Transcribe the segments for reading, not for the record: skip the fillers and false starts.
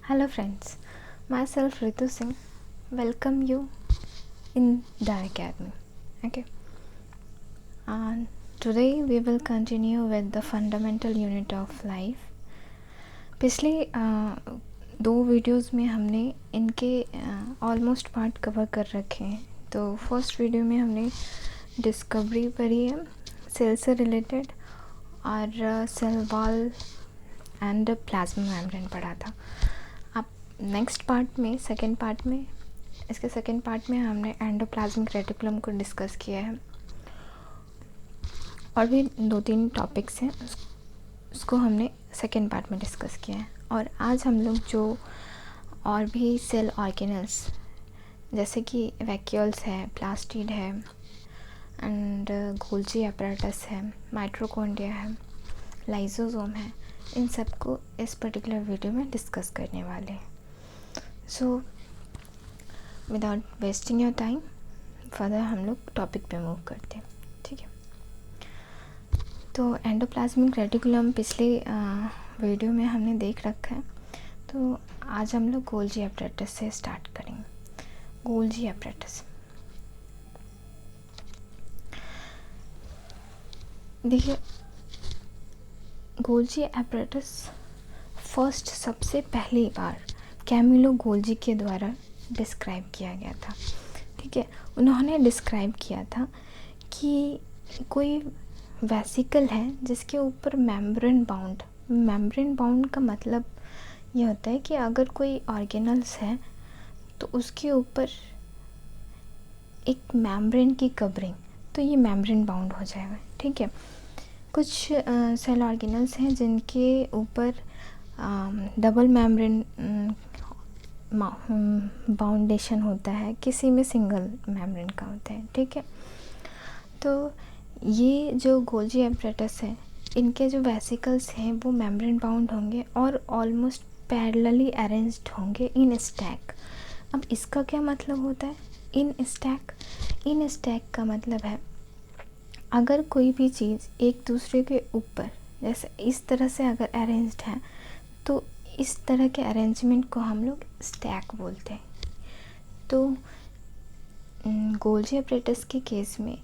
Hello friends, myself Ritu Singh. Welcome you in the academy. Okay, and today we will continue with the fundamental unit of life. पिछले दो videos में हमने इनके almost part cover कर रखे हैं. तो फर्स्ट वीडियो में हमने डिस्कवरी पढ़ी है, सेल से रिलेटेड, और cell wall and plasma membrane पढ़ा था. अब नेक्स्ट पार्ट में इसके सेकेंड पार्ट में हमने एंडोप्लाज्मिक रेटिकुलम को डिस्कस किया है. और भी 2-3 टॉपिक्स हैं, उसको हमने सेकेंड पार्ट में डिस्कस किया है. और आज हम लोग जो और भी सेल ऑर्गेनल्स जैसे कि वैक्यूल्स है, प्लास्टिड है एंड गोल्जी अपैरेटस है, माइटोकॉन्ड्रिया है, लाइसोसोम है, इन सब को इस पर्टिकुलर वीडियो में डिस्कस करने वाले हैं. So without wasting your time further हम लोग टॉपिक पे मूव करते हैं. ठीक है, तो एंडोप्लाज्मिक रेटिकुलम पिछले वीडियो में हमने देख रखा है. तो आज हम लोग गोल्जी अपैरेटस से स्टार्ट करेंगे. गोल्जी अपैरेटस, देखिए गोल्जी अपैरेटस फर्स्ट सबसे पहली बार कैमिलो गोल्जी के द्वारा डिस्क्राइब किया गया था. ठीक है, उन्होंने डिस्क्राइब किया था कि कोई वेसिकल है जिसके ऊपर मेम्ब्रेन बाउंड का मतलब ये होता है कि अगर कोई ऑर्गेनल्स है तो उसके ऊपर एक मेम्ब्रेन की कवरिंग, तो ये मेम्ब्रेन बाउंड हो जाएगा. ठीक है, कुछ सेल ऑर्गेनल्स हैं जिनके ऊपर डबल मेम्ब्रेन बाउंडेशन होता है, किसी में सिंगल मेम्ब्रेन का होता है. ठीक है, तो ये जो गोल्जी अपैरेटस है, इनके जो वेसिकल्स हैं वो मेम्ब्रेन बाउंड होंगे और ऑलमोस्ट पैरेलली अरेंज्ड होंगे इन स्टैक. अब इसका क्या मतलब होता है इन स्टैक का मतलब है अगर कोई भी चीज़ एक दूसरे के ऊपर जैसे इस तरह से अगर अरेंज्ड है तो इस तरह के अरेंजमेंट को हम लोग स्टैक बोलते हैं. तो गोल्जी अपैरेटस के केस में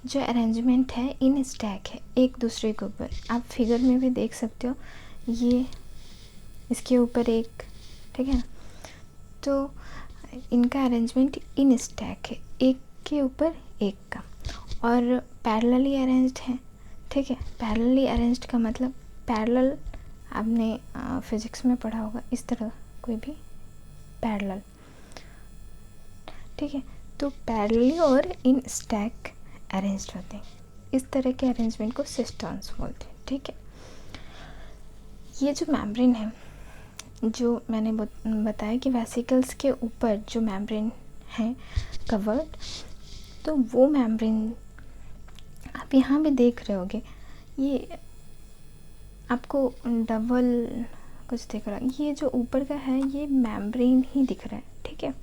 जो अरेंजमेंट है इन स्टैक है एक दूसरे के ऊपर. आप फिगर में भी देख सकते हो, ये इसके ऊपर एक, ठीक है, तो इनका अरेंजमेंट इन स्टैक है, एक के ऊपर एक का, और पैरेलली अरेंज्ड है. ठीक है, पैरेलली अरेंज्ड का मतलब पैरेलल, आपने फिजिक्स में पढ़ा होगा इस तरह कोई भी पैरेलल. ठीक है, तो पैरेलली और इन स्टैक अरेंज्ड होते हैं. इस तरह के अरेंजमेंट को सिस्टर्न्स बोलते हैं. ठीक है, ये जो मेम्ब्रेन है, जो मैंने बताया कि वेसिकल्स के ऊपर जो मेम्ब्रेन है कवर्ड, तो वो मेम्ब्रेन आप यहाँ भी देख रहे होगे, ये आपको डबल कुछ दिख रहा है. ये जो ऊपर का है ये मेम्ब्रेन ही दिख रहा है. ठीक है,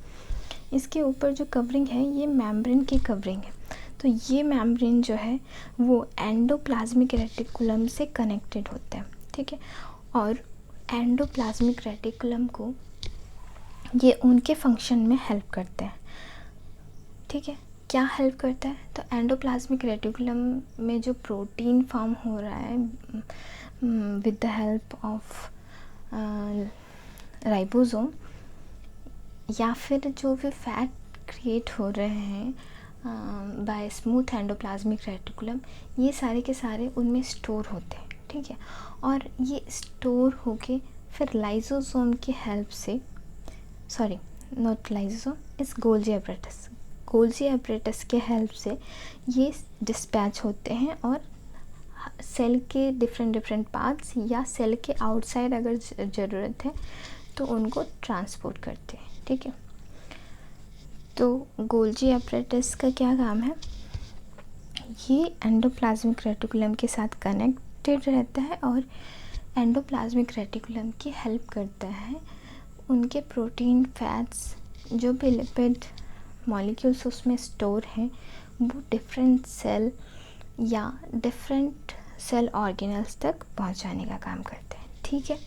इसके ऊपर जो कवरिंग है ये मेम्ब्रेन की कवरिंग है. तो ये मेम्ब्रेन जो है वो एंडोप्लाज्मिक रेटिकुलम से कनेक्टेड होता है. ठीक है, और एंडोप्लाज्मिक रेटिकुलम को ये उनके फंक्शन में हेल्प करते हैं. ठीक है, क्या हेल्प करता है, तो एंडोप्लाज्मिक रेटिकुलम में जो प्रोटीन फॉर्म हो रहा है with the help of ribosome, या फिर जो भी फैट क्रिएट हो रहे हैं बाय स्मूथ एंडोप्लाज्मिक रेटिकुलम, ये सारे के सारे उनमें स्टोर होते हैं. ठीक है, और ये स्टोर होके फिर लाइसोसोम की हेल्प से, सॉरी नॉट लाइसोसोम, इस गोल्जी अपैरेटस के हेल्प से ये डिस्पैच होते हैं और सेल के डिफरेंट पार्ट्स या सेल के आउटसाइड अगर ज़रूरत है तो उनको ट्रांसपोर्ट करते हैं. ठीक है, तो गोल्जी अपैरेटस का क्या काम है, ये एंडोप्लाज्मिक रेटिकुलम के साथ कनेक्टेड रहता है और एंडोप्लाज्मिक रेटिकुलम की हेल्प करता है उनके प्रोटीन, फैट्स, जो भी लिपिड मॉलिक्यूल्स उसमें स्टोर हैं वो डिफरेंट सेल या डिफरेंट सेल ऑर्गेनल्स तक पहुंचाने का काम करते हैं. ठीक है,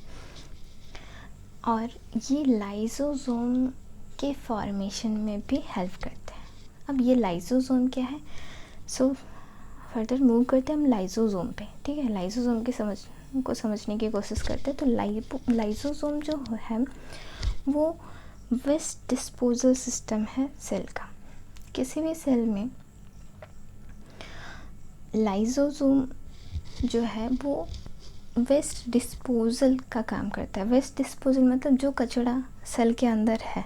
और ये लाइसोसोम के फॉर्मेशन में भी हेल्प करते हैं। अब ये लाइसोसोम क्या है, सो फर्दर मूव करते हैं हम लाइसोसोम पे, ठीक है। लाइसोसोम के समझने की कोशिश करते हैं। तो लाइसोसोम जो है वो वेस्ट डिस्पोजल सिस्टम है सेल का। किसी भी सेल में लाइसोसोम जो है वो वेस्ट डिस्पोजल का काम करता है। वेस्ट डिस्पोजल मतलब जो कचरा सेल के अंदर है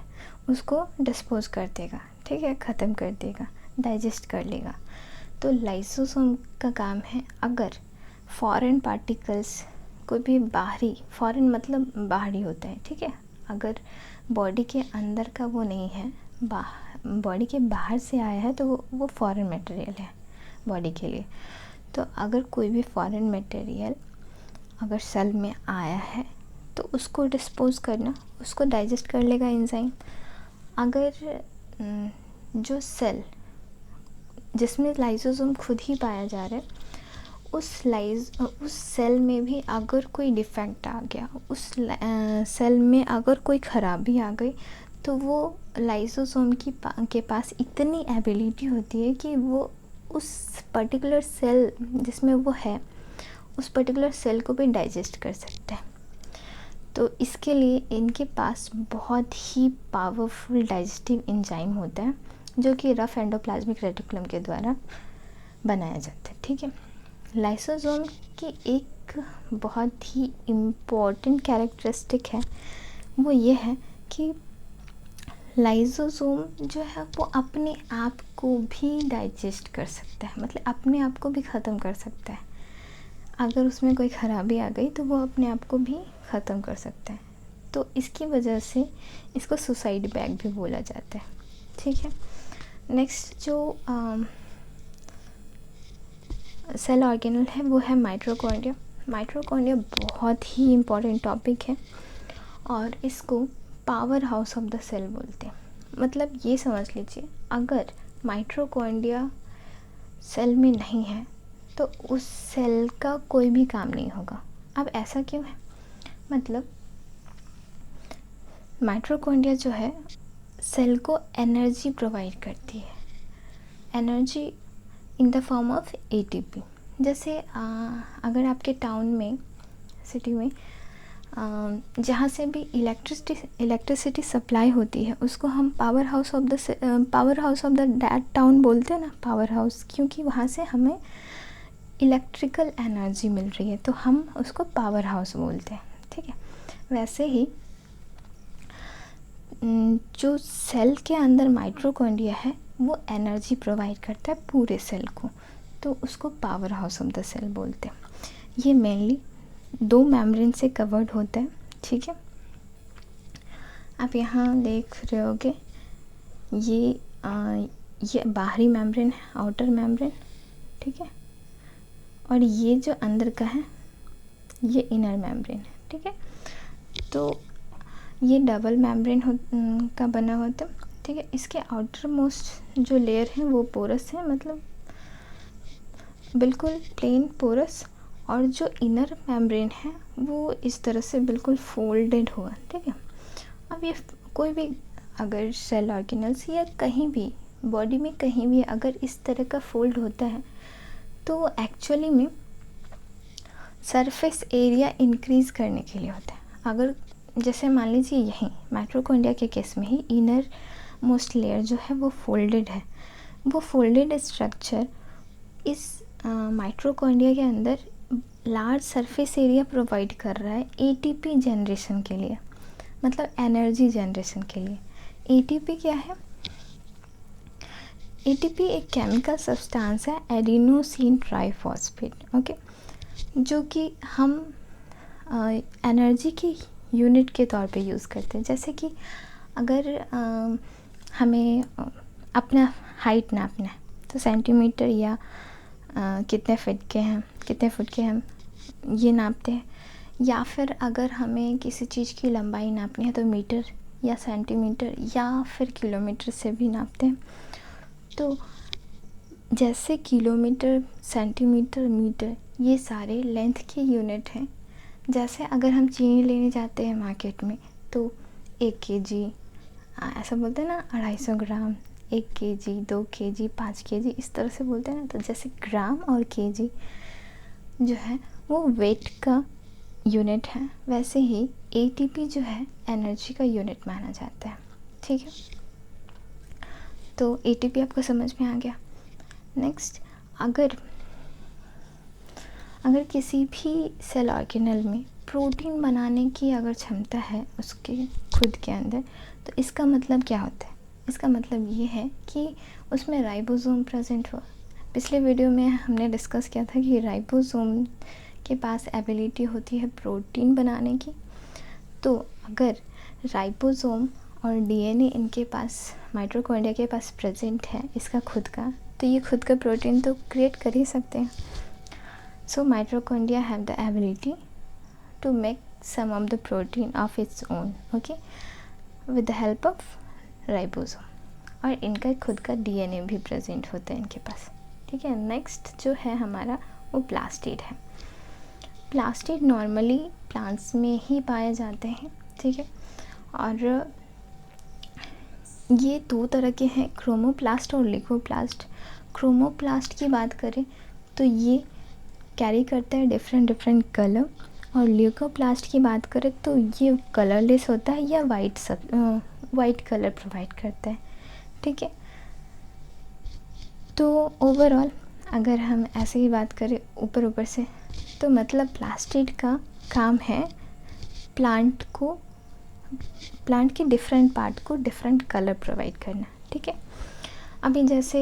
उसको डिस्पोज कर देगा, ठीक है, ख़त्म कर देगा, डाइजेस्ट कर लेगा। तो लाइसोसोम का काम है, अगर फॉरेन पार्टिकल्स कोई भी बाहरी, फॉरेन मतलब बाहरी होता है, ठीक है, अगर बॉडी के अंदर का वो नहीं है, बॉडी के बाहर से आया है तो वो फॉरेन मटेरियल है बॉडी के लिए। तो अगर कोई भी फॉरेन मटेरियल अगर सेल में आया है तो उसको डिस्पोज करना, उसको डाइजेस्ट कर लेगा एंजाइम। अगर जो सेल जिसमें लाइसोसोम खुद ही पाया जा रहा है उस सेल में भी अगर कोई डिफेक्ट आ गया, उस सेल में अगर कोई ख़राबी आ गई, तो वो लाइसोसोम के पास इतनी एबिलिटी होती है कि वो उस पर्टिकुलर सेल जिसमें वो है उस पर्टिकुलर सेल को भी डाइजेस्ट कर सकते हैं। तो इसके लिए इनके पास बहुत ही पावरफुल डाइजेस्टिव एंजाइम होता है जो कि रफ एंडोप्लाज्मिक रेटिकुलम के द्वारा बनाया जाता है, ठीक है। लाइसोसोम की एक बहुत ही इम्पॉर्टेंट कैरेक्टरिस्टिक है, वो ये है कि लाइसोसोम जो है वो अपने आप को भी डाइजेस्ट कर सकता है, मतलब अपने आप को भी ख़त्म कर सकता है। अगर उसमें कोई ख़राबी आ गई तो वो अपने आप को भी ख़त्म कर सकता है। तो इसकी वजह से इसको सुसाइड बैग भी बोला जाता है, ठीक है। नेक्स्ट जो सेल ऑर्गेनल है वो है माइटोकॉन्ड्रिया। माइटोकॉन्ड्रिया बहुत ही इम्पॉर्टेंट टॉपिक है और इसको power house of the cell बोलते हैं। मतलब ये समझ लीजिए, अगर माइटोकॉन्ड्रिया सेल में नहीं है तो उस सेल का कोई भी काम नहीं होगा। अब ऐसा क्यों है, मतलब माइटोकॉन्ड्रिया जो है सेल को एनर्जी प्रोवाइड करती है, energy in the form of ATP. जैसे अगर आपके टाउन में, सिटी में जहाँ से भी इलेक्ट्रिसिटी सप्लाई होती है उसको हम power house of the that town बोलते हैं ना, पावर हाउस, क्योंकि वहाँ से हमें इलेक्ट्रिकल एनर्जी मिल रही है तो हम उसको पावर हाउस बोलते हैं, ठीक है। वैसे ही जो सेल के अंदर माइटोकॉन्ड्रिया है वो एनर्जी प्रोवाइड करता है पूरे सेल को, तो उसको power house of the cell बोलते हैं। ये मेनली 2 मेम्ब्रेन से कवर्ड होता है, ठीक है। आप यहाँ देख रहे होगे ये बाहरी मेम्ब्रेन है, आउटर मेम्ब्रेन, ठीक है, और ये जो अंदर का है ये इनर मेम्ब्रेन है, ठीक है। तो ये डबल मेम्ब्रेन का बना होता है, ठीक है। इसके आउटर मोस्ट जो लेयर है वो पोरस है, मतलब बिल्कुल प्लेन पोरस, और जो इनर मेम्ब्रेन है वो इस तरह से बिल्कुल फोल्डेड हुआ, ठीक है। अब ये कोई भी अगर सेल ऑर्गेनल्स या कहीं भी बॉडी में कहीं भी अगर इस तरह का फोल्ड होता है तो वो एक्चुअली में सरफेस एरिया इंक्रीज़ करने के लिए होता है। अगर जैसे मान लीजिए यहीं माइटोकॉन्ड्रिया के केस में ही इनर मोस्ट लेयर जो है वो फोल्डेड है, वो फोल्डेड स्ट्रक्चर इस माइटोकॉन्ड्रिया के अंदर लार्ज सरफेस एरिया प्रोवाइड कर रहा है एटीपी जनरेशन के लिए, मतलब एनर्जी जनरेशन के लिए। एटीपी क्या है? एटीपी एक केमिकल सब्सटेंस है, एडिनोसिन ट्राइफॉस्फेट, ओके, जो कि हम एनर्जी की यूनिट के तौर पे यूज़ करते हैं। जैसे कि अगर हमें अपना हाइट नापना है तो सेंटीमीटर या कितने फुट के हम ये नापते हैं, या फिर अगर हमें किसी चीज़ की लंबाई नापनी है तो मीटर या सेंटीमीटर या फिर किलोमीटर से भी नापते हैं। तो जैसे किलोमीटर, सेंटीमीटर, मीटर ये सारे लेंथ के यूनिट हैं। जैसे अगर हम चीनी लेने जाते हैं मार्केट में तो 1 kg, ऐसा बोलते हैं ना, 250 ग्राम, 1 kg, 2 kg, 5 kg, इस तरह से बोलते हैं ना। तो जैसे ग्राम और kg जो है वो वेट का यूनिट है, वैसे ही ATP जो है एनर्जी का यूनिट माना जाता है। ठीक है, तो ATP आपको समझ में आ गया। नेक्स्ट, अगर किसी भी सेल ऑर्गेनल में प्रोटीन बनाने की अगर क्षमता है उसके खुद के अंदर, तो इसका मतलब क्या होता है? इसका मतलब ये है कि उसमें राइबोसोम प्रेजेंट हो। पिछले वीडियो में हमने डिस्कस किया था कि राइबोसोम के पास एबिलिटी होती है प्रोटीन बनाने की। तो अगर राइबोसोम और DNA इनके पास, माइटोकॉन्ड्रिया के पास प्रेजेंट है इसका खुद का, तो ये खुद का प्रोटीन तो क्रिएट कर ही सकते हैं। So mitochondria have the ability to make some of the protein of its own, okay, with the help of ribosome, और इनका खुद का DNA भी प्रेजेंट होता है इनके पास। ठीक है, नेक्स्ट जो है हमारा वो प्लास्टिड है। प्लास्टिड नॉर्मली प्लांट्स में ही पाए जाते हैं। ठीक है, और ये 2 तरह के हैं, क्रोमोप्लास्ट और ल्यूकोप्लास्ट। क्रोमोप्लास्ट की बात करें तो ये कैरी करता है डिफरेंट कलर, और ल्यूकोप्लास्ट की बात करें तो ये कलरलेस होता है या वाइट कलर प्रोवाइड करता है। ठीक है, तो ओवरऑल अगर हम ऐसे ही बात करें ऊपर से, तो मतलब प्लास्टिड का काम है प्लांट के डिफरेंट पार्ट को डिफरेंट कलर प्रोवाइड करना। ठीक है, अभी जैसे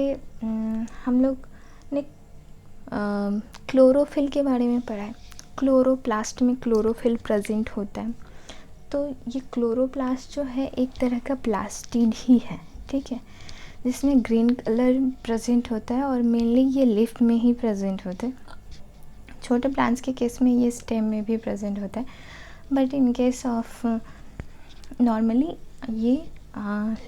हम लोग ने क्लोरोफिल के बारे में पढ़ा है। क्लोरोप्लास्ट में क्लोरोफिल प्रेजेंट होता है, तो ये क्लोरोप्लास्ट जो है एक तरह का प्लास्टिड ही है। ठीक है, जिसमें ग्रीन कलर प्रेजेंट होता है और मेनली ये लीफ में ही प्रेजेंट होता है। छोटे प्लांट्स के केस में ये स्टेम में भी प्रेजेंट होता है, but in case of normally ये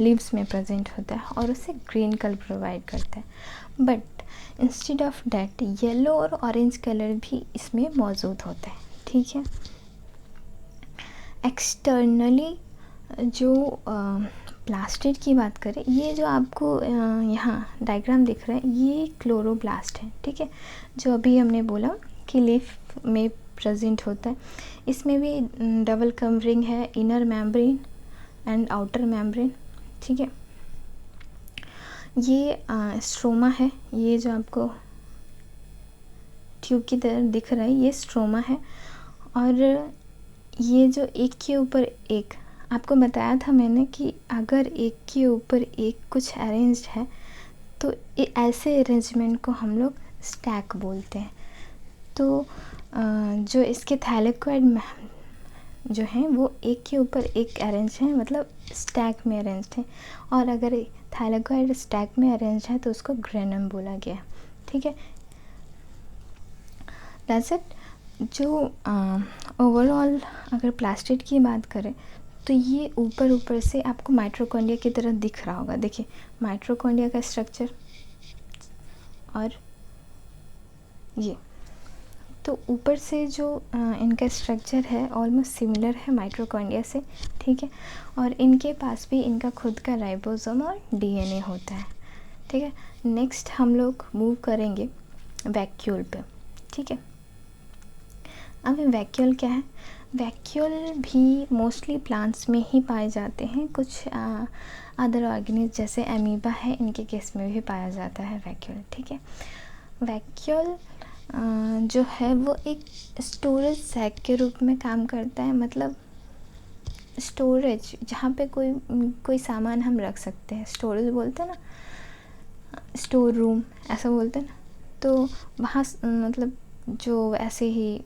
लीव्स में प्रेजेंट होता है और उसे ग्रीन कलर प्रोवाइड करता है। But instead of that yellow और ऑरेंज कलर भी इसमें मौजूद होता है। ठीक है, एक्सटर्नली जो प्लास्टिड की बात करें, ये जो आपको यहाँ डायग्राम दिख रहा है ये क्लोरोप्लास्ट है। ठीक है, जो अभी हमने बोला कि लीफ में प्रेजेंट होता है, इसमें भी डबल कवरिंग है, inner membrane and outer membrane. ठीक है, ये स्ट्रोमा है, ये जो आपको ट्यूब की तरह दिख रहा है ये स्ट्रोमा है। और ये जो एक के ऊपर एक, आपको बताया था मैंने कि अगर एक के ऊपर एक कुछ अरेंज्ड है तो ऐसे अरेंजमेंट को हम लोग स्टैक बोलते हैं। तो जो इसके थैलेकॉइड जो हैं वो एक के ऊपर एक अरेंज हैं, मतलब स्टैक में अरेंज्ड है। और अगर थैलेकॉइड स्टैक में अरेंज है तो उसको ग्रेनम बोला गया। ठीक है, दैट्स इट। जो ओवरऑल अगर प्लास्टिड की बात करें तो ये ऊपर से आपको माइटोकॉन्ड्रिया की तरह दिख रहा होगा। देखिए माइटोकॉन्ड्रिया का स्ट्रक्चर और ये, तो ऊपर से जो इनका स्ट्रक्चर है ऑलमोस्ट सिमिलर है माइटोकॉन्ड्रिया से। ठीक है, और इनके पास भी इनका खुद का राइबोसोम और DNA होता है। ठीक है, नेक्स्ट हम लोग मूव करेंगे वैक्यूल पे। ठीक है, अब वैक्यूल क्या है? वैक्यूल भी मोस्टली प्लांट्स में ही पाए जाते हैं, कुछ अदर ऑर्गेनिज्म जैसे अमीबा है इनके केस में भी पाया जाता है वैक्यूल। ठीक है, वैक्यूल जो है वो एक स्टोरेज सैक के रूप में काम करता है, मतलब स्टोरेज जहाँ पे कोई सामान हम रख सकते हैं, स्टोरेज बोलते हैं ना, स्टोर रूम ऐसा बोलते हैं ना। तो वहाँ मतलब जो ऐसे ही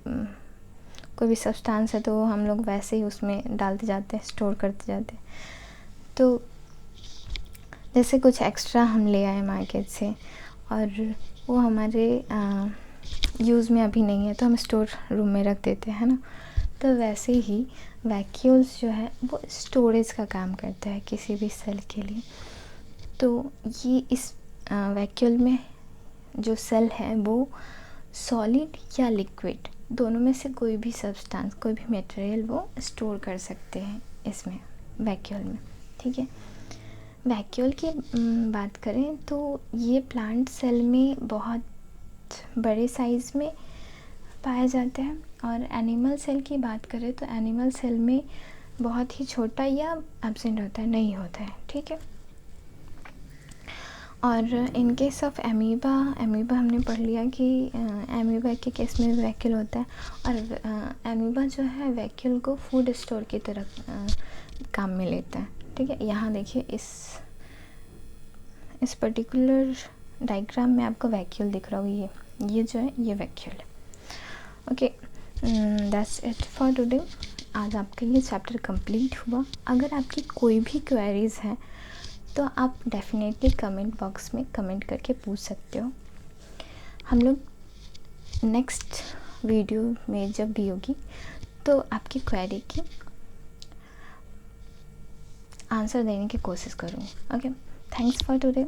कोई भी सब्सटेंस है तो हम लोग वैसे ही उसमें डालते जाते हैं, स्टोर करते जाते हैं। तो जैसे कुछ एक्स्ट्रा हम ले आए मार्केट से और वो हमारे यूज़ में अभी नहीं है तो हम स्टोर रूम में रख देते हैं ना, तो वैसे ही वैक्यूल्स जो है वो स्टोरेज का काम करता है किसी भी सेल के लिए। तो ये इस वैक्यूल में जो सेल है वो सॉलिड या लिक्विड दोनों में से कोई भी सब्सटेंस, कोई भी मटेरियल वो स्टोर कर सकते हैं इसमें वैक्यूल में, ठीक है। वैक्यूल की बात करें तो ये प्लांट सेल में बहुत बड़े साइज़ में पाया जाता है, और एनिमल सेल की बात करें तो एनिमल सेल में बहुत ही छोटा या एब्सेंट होता है, नहीं होता है, ठीक है। और इन केस ऑफ एमीबा हमने पढ़ लिया कि एमीबा के केस में वैक्यूल होता है, और एमीबा जो है वैक्यूल को फूड स्टोर की तरह काम में लेता है, ठीक है। यहाँ देखिए इस पर्टिकुलर डायग्राम में आपको वैक्यूल दिख रहा होगा, ये जो है ये वैक्यूल है। Okay, that's it for today. आज आपका ये चैप्टर कंप्लीट हुआ। अगर आपकी कोई भी क्वेरीज़ है तो आप डेफिनेटली कमेंट बॉक्स में कमेंट करके पूछ सकते हो। हम लोग नेक्स्ट वीडियो में जब भी होगी तो आपकी क्वेरी की आंसर देने की कोशिश करूँगी। Okay, thanks for today.